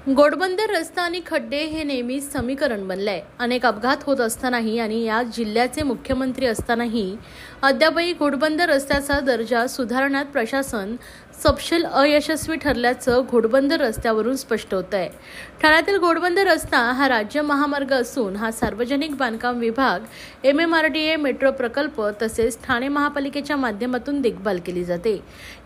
घोडबंदर रस्ता आणि खड्डे हे नेहमीच समीकरण बनलंय। अनेक अपघात होत असतानाही आणि या जिल्ह्याचे मुख्यमंत्री असतानाही अद्यापही घोडबंदर रस्त्याचा दर्जा सुधारण्यात प्रशासन सपशेल अयशस्वी ठरल्याचं घोडबंदर रस्त्यावरून स्पष्ट होतंय। ठाण्यातील घोडबंदर रस्ता हा राज्य महामार्ग असून हा सार्वजनिक बांधकाम विभाग, MMRDA मेट्रो प्रकल्प तसेच ठाणे महापालिकेच्या माध्यमातून देखभाल केली जाते।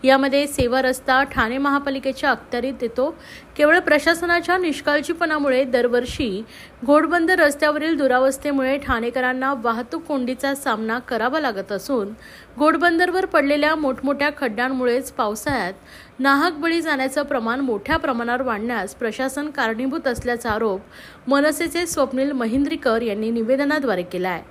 यामध्ये सेवा रस्ता ठाणे महापालिकेच्या अखत्यारीत येतो। केवळ प्रशासनाच्या निष्काळजीपणामुळे दरवर्षी घोडबंदर रस्त्यावरील दुरावस्थेमुळे ठाणेकरांना वाहतूक कोंडीचा सामना करावा लागत असून घोडबंदरवर पडलेल्या मोठमोठ्या खड्ड्यांमुळेच पावसाळ्यात नाहक बळी जाण्याचं प्रमाण मोठ्या प्रमाणावर वाढण्यास प्रशासन कारणीभूत असल्याचा आरोप मनसेचे स्वप्नील महिंद्रीकर यांनी निवेदनाद्वारे केला आहे।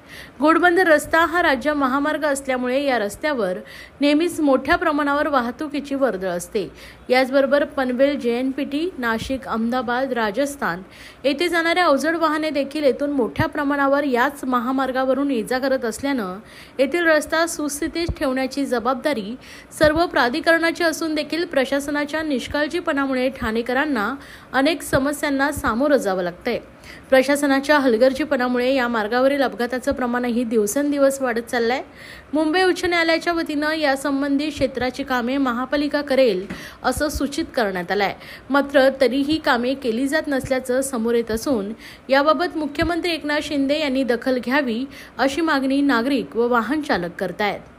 घोडबंदर रस्ता हा राज्य महामार्ग असल्यामुळे या रस्त्यावर नेहमीच मोठ्या प्रमाणावर वाहतुकीची वर्दळ असते। याचबरोबर पनवेल, JNPT, नाशिक, अहमदाबाद, राजस्थान येथे जाणाऱ्या अवजड वाहने देखील येथून मोठ्या प्रमाणावर याच महामार्गावरून ये-जा करत असल्यानं येथील रस्ता सुस्थितीत ठेवण्याची जबाबदारी सर्व प्राधिकरणाची असून देखील प्रशासनाच्या निष्काळजीपणामुळे ठाणेकरांना अनेक समस्यांना सामोरं जावं लागतंय। प्रशासनाच्या हलगर्जीपणामुळे या मार्गावरील अपघाताचं प्रमाणही दिवसेंदिवस वाढत चाललंय। मुंबई उच्च न्यायालयाच्या वतीनं यासंबंधी क्षेत्राची कामे महापालिका करेल असं सूचित करण्यात आलंय। मात्र तरीही कामे केली जात नसल्याचं समोर येत असून याबाबत मुख्यमंत्री एकनाथ शिंदे यांनी दखल घ्यावी अशी मागणी नागरिक व वाहन चालक करतायत।